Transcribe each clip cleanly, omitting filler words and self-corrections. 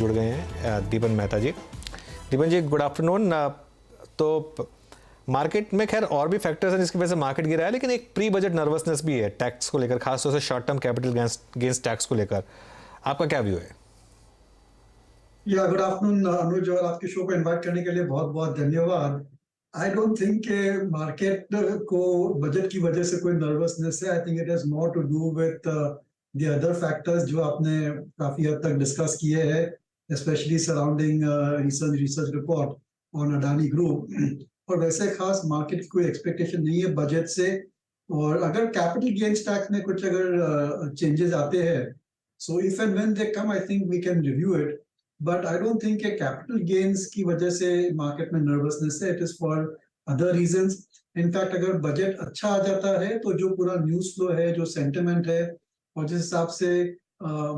जुड़ गए हैं दीपन मेहता जी। दीपन जी गुड आफ्टरनून। तो मार्केट में खैर और भी फैक्टर्स हैं जिसकी वजह से मार्केट गिरा है, लेकिन एक प्री बजट नर्वसनेस भी है टैक्स को लेकर, खासतौर से short term capital gains tax को लेकर। आपका क्या व्यू है? या गुड आफ्टरनून अनुज, और आपके शो को इनवाइट करने के लिए बहुत बहुत धन्यवाद। आई डोंट थिंक के मार्केट को बजट की वजह से कोई नर्वसनेस है। I think it has more to do with the other factors जो आपने काफी हद तक डिस्कस किए हैं, specially surrounding research report on Adani group. और वैसे खास मार्केट की कोई एक्सपेक्टेशन नहीं है बजट से। और अगर कैपिटल गेन्स टैक्स में कुछ अगर चेंजेस आते हैं, so if and when they come I think we can review it. But I don't think capital gains की वजह से मार्केट में नर्वसनेस है। It is for other reasons. In fact अगर बजट अच्छा आ जाता है तो जो पूरा न्यूज फ्लो है, जो सेंटिमेंट है, और जिस हिसाब से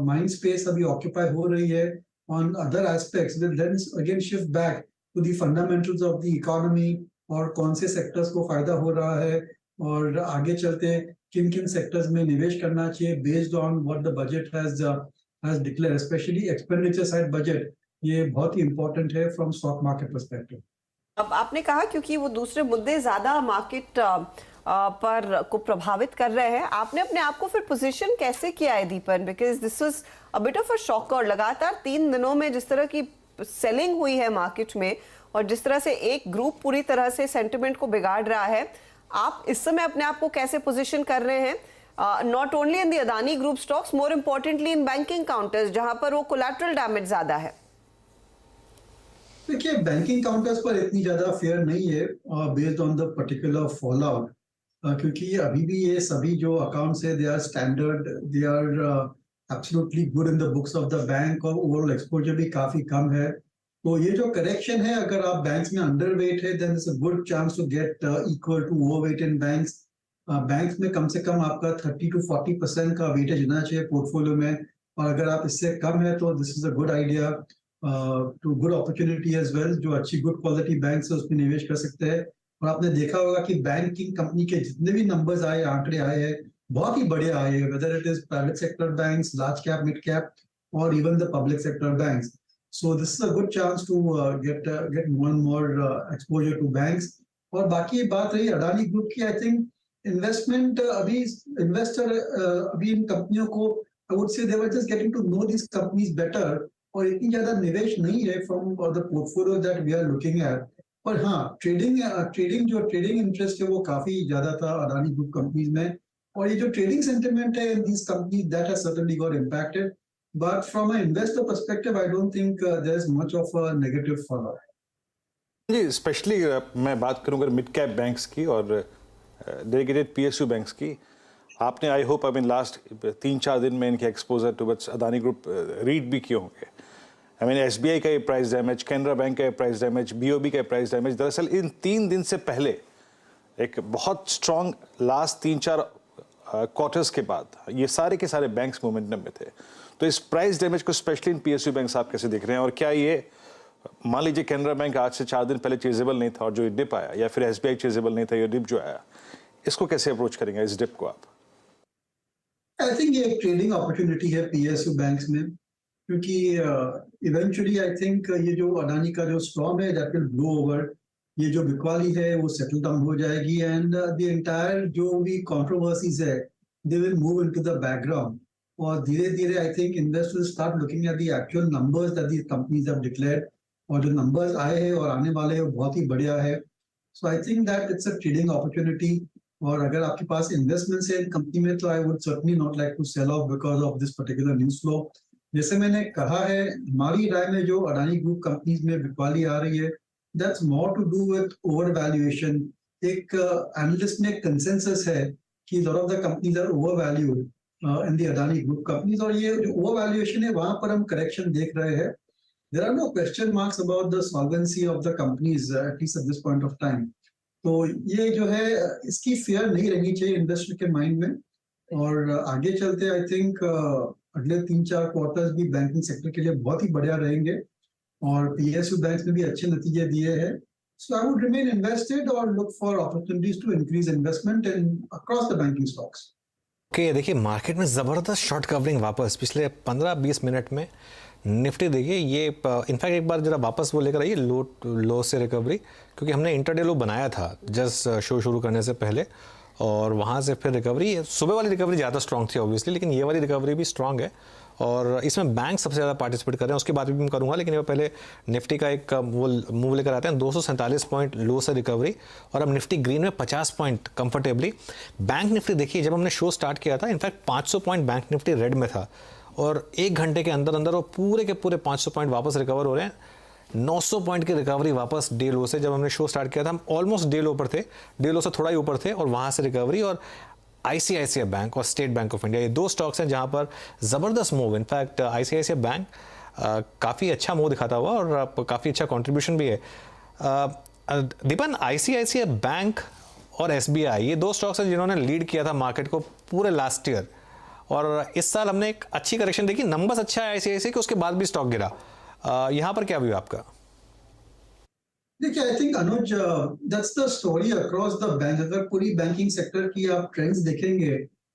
माइंड स्पेस अभी ऑक्यूपाई हो रही है on other aspects, will then again shift back to the fundamentals of the economy, और कौन से सेक्टर्स को फायदा हो रहा है और आगे चलते किन किन सेक्टर्स में निवेश करना चाहिए based on what the budget has declare. Specially expenditure side budget ये बहुत ही इंपॉर्टेंट है फ्रॉम स्टॉक मार्केट पर्सपेक्टिव। अब आपने कहा क्योंकि वो दूसरे मुद्दे ज्यादा मार्केट पर को प्रभावित कर रहे हैं, आपने अपने आप को फिर पोजीशन कैसे किया है Deepan? Because this was a bit of a shocker. लगातार 3 दिनों में जिस तरह की सेलिंग हुई है मार्केट में, और जिस तरह से एक ग्रुप पूरी तरह से सेंटिमेंट को बिगाड़ रहा है, आप इस समय अपने आप को कैसे पोजीशन कर रहे हैं? Not only in the Adani group stocks, more importantly in banking counters जहां पर वो कोलैटरल डैमेज ज्यादा है। देखिए, बैंकिंग काउंटर्स पर इतनी ज्यादा फेयर नहीं है based on the particular fall out, क्योंकि अभी भी ये सभी जो अकाउंट्स है they are standard, they are absolutely good in the books of the bank, और ओवरऑल एक्सपोजर भी काफी कम है। तो ये जो करेक्शन है, अगर आप बैंक्स में अंडरवेट है then it's a good chance to get equal to overweight in banks. Banks में कम से कम आपका 30 to 40% का वेटेज होना चाहिए पोर्टफोलियो में, और अगर आप इससे कम है तो this is a good idea to good opportunity as well. जो अच्छी गुड क्वालिटी बैंक है उसमें निवेश कर सकते हैं। और आपने देखा होगा कि बैंकिंग कंपनी के जितने भी नंबर्स आए, आंकड़े आए हैं, बहुत ही बढ़िया आए हैं, whether it is private sector banks, large cap, mid cap, और even the public sector banks. So this is a good chance to get more and more exposure to banks. और बाकी बात रही अडानी ग्रुप की, आई थिंक इन्वेस्टमेंट अभी investor अभी इन कंपनियों को, I would say they were just getting to know this companies better, और इतनी ज्यादा निवेश नहीं है from the portfolio that we are looking at. पर हाँ, ट्रेडिंग इंटरेस्ट है वो काफी ज्यादा था अडानी ग्रुप कंपनीज में, और ये जो ट्रेडिंग सेंटिमेंट है in these companies that has certainly got impacted. But from a investor perspective I don't think there is much of a negative follow. जी, स्पेशली मैं बात करूंगा मिड कैप बैंक्स की और डेडिकेटेड पीएसयू बैंक्स की। आपने I hope I mean last 3-4 दिन में इनके exposure towards Adani group read भी किए होंगे। आई मीन एसबीआई का ये प्राइस डैमेज, कैनरा बैंक का ये प्राइस डैमेज, बीओबी का प्राइस डैमेज, दरअसल इन 3 दिन से पहले एक बहुत स्ट्रॉन्ग लास्ट 3-4 क्वार्टर्स के बाद ये सारे के सारे बैंक्स मोमेंटम में थे। तो इस प्राइस डैमेज को स्पेशली इन पीएसयू बैंक्स आप कैसे देख रहे हैं? और क्या ये, मान लीजिए कैनरा बैंक आज से 4 दिन पहले चेजेबल नहीं था और जो डिप आया, या फिर एसबीआई चेजेबल नहीं था, ये डिप जो आया, इसको कैसे अप्रोच करेंगे इस डिप को आप? आई थिंक ये एक ट्रेडिंग अपॉर्चुनिटी है पीएसयू बैंक्स में, क्योंकि इवेंचुअली आई थिंक ये जो अडानी का जो स्टॉर्म है दैट विल ब्लो ओवर। ये जो बिकवाली है वो सेटल डाउन हो जाएगी, एंड द एंटायर जो भी कंट्रोवर्सीज है they will move into the background. और धीरे धीरे I think investors start looking at the actual numbers that these companies have declared, और जो नंबर्स आए हैं और आने वाले हैं वो बहुत ही बढ़िया है। So I think that it's a trading opportunity. और अगर आपके पास इन्वेस्टमेंट है कंपनी में, तो I would certainly not like to sell off because of this particular news flow. जैसे मैंने कहा है, हमारी राय में जो अडानी ग्रुप कंपनीज में बिकवाली आ रही है, that's more to do with over valuation. एक एनालिस्ट में कंसेंसस है कि lot of the companies are over valued in the Adani group companies, और ये जो ओवर वैल्यूएशन है वहां पर हम करेक्शन देख रहे हैं। There are no question marks about the solvency of the companies at least at this point of time. तो ये जो है इसकी फेयर नहीं रहनी चाहिए इन्वेस्टर के माइंड में। और आगे चलते आई थिंक अगले 3-4 क्वार्टर्स भी बैंकिंग सेक्टर के लिए बहुत ही बढ़िया रहेंगे, और पीएसयू बैंक्स में भी अच्छे नतीजे दिए हैं। So I would remain invested और look for opportunities to increase investment in across the banking stocks. Okay, देखिए मार्केट में ज़बरदस्त शॉर्ट कवरिंग वापस पिछले 15-20 मिनट में निफ्टी देखिए ये इनफैक्ट एक बार जरा वापस वो लेकर आइए लो से रिकवरी, क्योंकि हमने इंटरडे लो बनाया था जस्ट शो शुरू करने से पहले, और वहाँ से फिर रिकवरी, सुबह वाली रिकवरी ज़्यादा स्ट्रॉन्ग थी ऑब्वियसली, लेकिन ये वाली रिकवरी भी स्ट्रॉन्ग है और इसमें बैंक सबसे ज़्यादा पार्टिसिपेट कर रहे हैं, उसकी बात भी मैं करूँगा। लेकिन ये पहले निफ्टी का एक वो मूव लेकर आते हैं, 247 पॉइंट लो से रिकवरी, और अब निफ्टी ग्रीन में 50 पॉइंट कंफर्टेबली। बैंक निफ्टी देखिए, जब हमने शो स्टार्ट किया था in fact 500 point bank Nifty red में था, और 1 घंटे के अंदर अंदर वो पूरे के पूरे 500 पॉइंट वापस रिकवर हो रहे हैं। 900 पॉइंट की रिकवरी वापस डे लो से, जब हमने शो स्टार्ट किया था हम ऑलमोस्ट डे लो पर थे, डे लो से थोड़ा ही ऊपर थे, और वहाँ से रिकवरी। और आईसीआईसीआई बैंक और स्टेट बैंक ऑफ इंडिया, ये 2 स्टॉक्स हैं जहाँ पर ज़बरदस्त मूव, इनफैक्ट आईसीआईसीआई बैंक काफ़ी अच्छा मूव दिखाता हुआ और काफ़ी अच्छा कंट्रीब्यूशन भी है। दीपन, आईसीआईसीआई बैंक और एसबीआई ये 2 स्टॉक्स हैं जिन्होंने लीड किया था मार्केट को पूरे लास्ट ईयर, और इस साल हमने एक अच्छी करेक्शन देखी, नंबर्स अच्छा है आईसीआईसीआई के, उसके बाद भी स्टॉक गिरा। यहाँ पर क्या व्यू आपका? देखिए, I think Anuj, that's the story across the bank. अगर पूरी बैंकिंग सेक्टर की आप ट्रेंड्स देखेंगे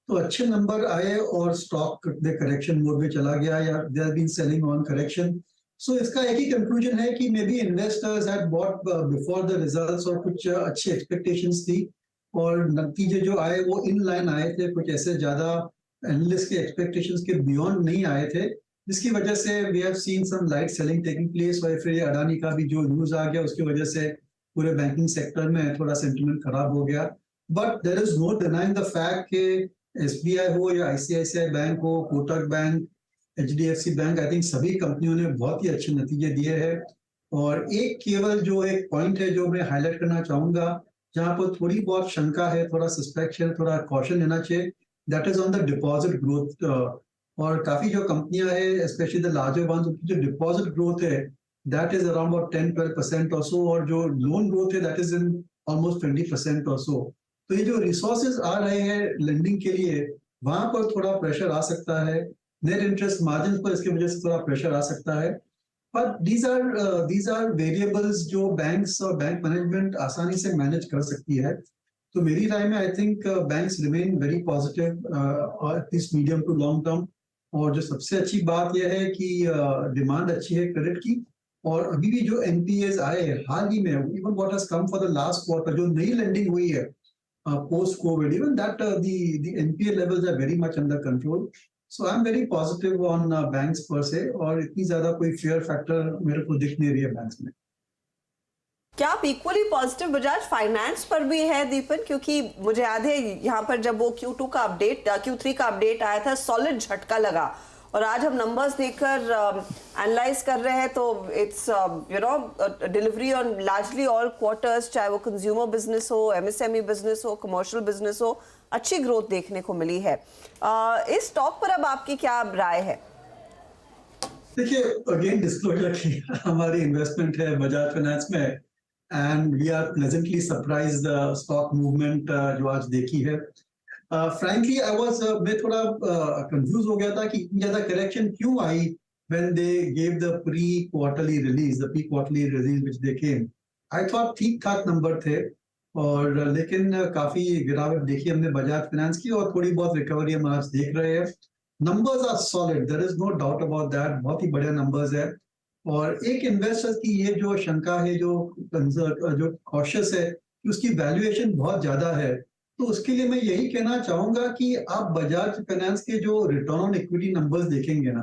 तो अच्छे नंबर आए और स्टॉक करेक्शन मोड में चला गया, या they have been selling on correction. So इसका एक ही कंक्लूजन है कि maybe investors had bought before the results, और कुछ अच्छी एक्सपेक्टेशंस थी और नतीजे जो आए वो इन लाइन आए थे, कुछ ऐसे ज्यादा एनालिस्ट के एक्सपेक्टेशंस के बियॉन्ड नहीं आए थे, जिसकी वजह से we have seen some light selling taking place. और फिर अडानी का भी जो न्यूज आ गया उसकी वजह से पूरे बैंकिंग सेक्टर में थोड़ा सेंटिमेंट खराब हो गया। But there is no denying the fact कि एसबीआई हो या आईसीआईसीआई बैंक हो, Kotak bank, HDFC bank, I think सभी कंपनियों ने बहुत ही अच्छे नतीजे दिए हैं। और एक केवल जो एक पॉइंट है जो मैं हाईलाइट करना चाहूंगा, जहां पर थोड़ी बहुत शंका है, थोड़ा सस्पेक्ट है, थोड़ा कॉशन लेना चाहिए, that is on the deposit growth. और काफी जो कंपनियां हैं, स्पेशली द लार्जर वंस, उनकी जो डिपॉजिट ग्रोथ है दैट इज अराउंड अबाउट 10-12% और सो, और जो लोन ग्रोथ है दैट इज इन ऑलमोस्ट 20% और सो। तो ये जो रिसोर्सेज आ रहे हैं लेंडिंग के लिए, वहां पर थोड़ा प्रेशर आ सकता है, नेट इंटरेस्ट मार्जिन पर इसकी वजह से थोड़ा प्रेशर आ सकता है। बट दीज आर वेरिएबल्स जो बैंक्स और बैंक मैनेजमेंट आसानी से मैनेज कर सकती है। तो मेरी राय में I think banks remain very positive at least medium to long term. और जो सबसे अच्छी बात यह है कि डिमांड अच्छी है क्रेडिट की, और अभी भी जो एनपीएस आए हाल ही में, even what has come for the last quarter, जो नई लेंडिंग हुई है post covid, even that the NPA levels are very much under control. So I am very positive on banks per se, और इतनी ज्यादा कोई फियर फैक्टर मेरे को दिख नहीं रही है बैंक्स में। क्या आप इक्वली पॉजिटिव बजाज फाइनेंस पर भी है दीपन? क्योंकि मुझे याद है यहाँ पर जब वो Q2 का अपडेट, Q3 का अपडेट आया था, सॉलिड झटका लगा, और आज हम नंबर्स देखकर एनालाइज कर रहे हैं तो it's delivery on largely all quarters, चाहे वो कंज्यूमर बिजनेस हो, एमएसएमई बिजनेस हो, कमर्शियल बिजनेस हो, अच्छी ग्रोथ देखने को मिली है। इस स्टॉक पर अब आपकी क्या राय है? देखिए, अगेन डिस्क्लोजर की हमारी इन्वेस्टमेंट है बजाज फाइनेंस में, and we are pleasantly surprised the stock movement जो आज देखी है। फ्रैंकली मैं थोड़ा कंफ्यूज हो गया था कि इतनी ज्यादा करेक्शन क्यों I when they give the pre quarterly release which they came. I thought ठीक ठाक नंबर थे, और लेकिन काफी गिरावट देखी हमने बजाज फाइनेंस की, और थोड़ी बहुत रिकवरी हम आज देख रहे हैं। Numbers are solid, there is no doubt about that, बहुत ही बढ़िया नंबर्स है। और एक इन्वेस्टर की ये जो शंका है, जो कॉशियस है कि उसकी वैल्यूएशन बहुत ज्यादा है, तो उसके लिए मैं यही कहना चाहूंगा कि आप बजाज फाइनेंस के जो रिटर्न ऑन इक्विटी नंबर्स देखेंगे ना,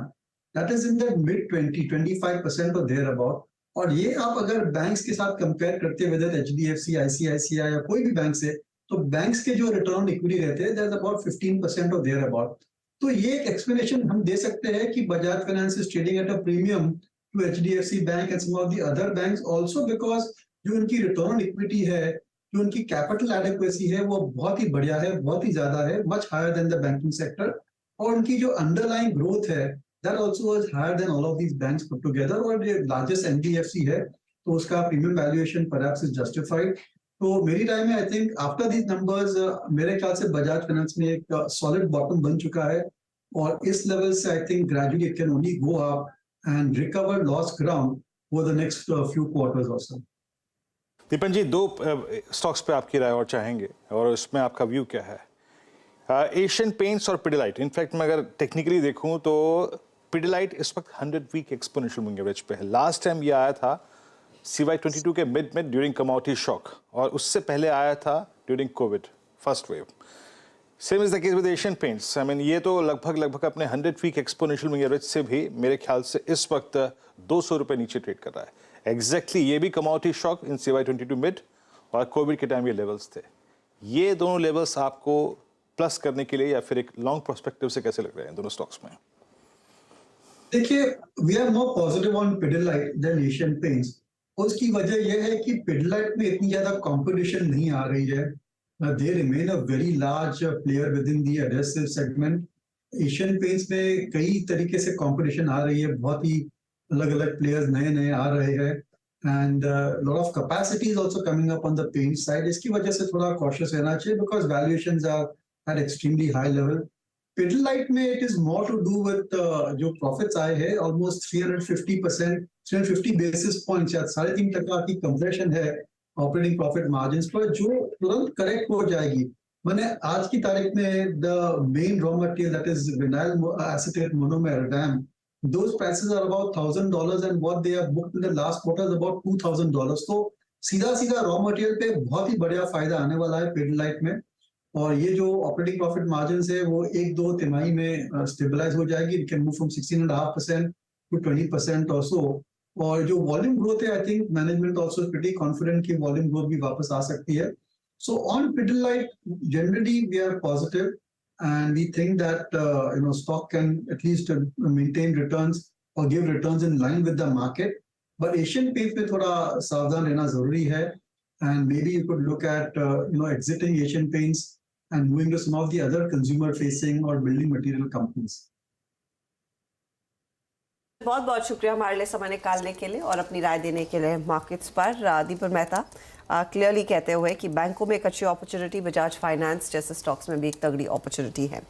that is in the mid 25% और देयर अबाउट। और ये आप अगर बैंक्स के साथ कंपेयर करते हुए, एचडीएफसी, आईसीआईसीआई या कोई भी बैंक से, तो बैंक्स के जो रिटर्न ऑन इक्विटी रहते हैं दैट इज अबाउट 15% और देयर अबाउट। तो ये एक एक्सप्लेनेशन हम दे सकते हैं कि Bajaj finance is trading at a premium to HDFC Bank and some of the other banks also, because जो उनकी रिटर्न ऑन इक्विटी है, जो उनकी कैपिटल एडिक्वेसी है, वो बहुत ही बढ़िया है, बहुत ही ज्यादा है, much higher than the banking sector. और उनकी जो अंडरलाइन ग्रोथ है that also is higher than all of these banks put together. और ये लार्जेस्ट एनबीएफसी है, तो उसका premium valuation perhaps is justified. तो मेरी राय में I think after these numbers मेरे ख्याल से बजाज फाइनेंस में एक सॉलिड बॉटम बन चुका है, और इस लेवल से I think gradually it can only go up and recover lost ground over the next few quarters or so. Deepan ji, 2 stocks पे आपकी राय और चाहेंगे, और उसमें आपका व्यू क्या है? एशियन पेंट्स और पिडिलाइट। इनफैक्ट मैं अगर टेक्निकली देखूं तो पिडिलाइट इस वक्त 100 वीक एक्सपोनेंशियल मूविंग एवरेज पे है। लास्ट टाइम ये आया था CY22 के मिड में ड्यूरिंग कमोडिटी शॉक, और उससे पहले आया था during Covid first wave. Same is the case with Asian paints. I mean ये तो लगभग अपने 100 वीक एक्सपोनेंशियल मूविंग एवरेज से भी मेरे ख्याल से इस वक्त 200 रुपये नीचे ट्रेड कर रहा है। एग्जैक्टली ये भी कमोडिटी शॉक इन CY22 मिड और कोविड के टाइम ये लेवल्स थे। ये दोनों लेवल्स आपको प्लस करने के लिए या फिर एक लॉन्ग प्रोस्पेक्टिव से कैसे लग रहे हैं दोनों स्टॉक्स में? देखिए, we are more positive on Pidilite than Asian Paints. उसकी वजह यह है कि पिडिलाइट में इतनी ज्यादा कंपटीशन नहीं आ रही है। They remain a very large player with in the adhesive segment. Asian paints में कई तरीके से कंपटीशन आ रही है, बहुत ही अलग अलग प्लेयर्स नए आ रहे हैं, and lot of capacity is also coming up on the paint side. इसकी वजह से थोड़ा कॉशियस रहना चाहिए because valuations are at extremely high level. Pidilite में it is more to do with जो प्रॉफिट्स आए हैं ऑलमोस्ट 350%, 350 बेसिस पॉइंट्स या 3.5% की कंप्रेशन है ऑपरेटिंग प्रॉफिट मार्जिन्स पर, जो तुरंत करेक्ट हो जाएगी। मैंने आज की तारीख में the main raw material that is vinyl acetate monomer VAM, those prices are about $1,000 and what they have booked in the last quarter is about $2,000। तो सीधा रॉ मटेरियल पे बहुत ही बढ़िया फायदा आने वाला है पिडिलाइट में, और ये जो ऑपरेटिंग प्रॉफिट मार्जिन है वो 1-2 तिमाही में स्टेबलाइज हो जाएगी। It can move from 16.5% to 20% और सो। और जो वॉल्यूम ग्रोथ है, I think management also pretty confident कि वॉल्यूम ग्रोथ भी वापस आ सकती है। So on Pidilite generally we are positive and we think that stock can at least maintain returns or give returns in line with the market, but Asian Paints में थोड़ा सावधान रहना जरूरी है, and maybe you could look at exiting Asian Paints and moving to some of the other consumer facing or building material companies। बहुत बहुत शुक्रिया हमारे लिए समय निकालने के लिए और अपनी राय देने के लिए मार्केट्स पर। दीपक मेहता क्लियरली कहते हुए कि बैंकों में एक अच्छी अपॉर्चुनिटी, बजाज फाइनेंस जैसे स्टॉक्स में भी एक तगड़ी अपॉर्चुनिटी है।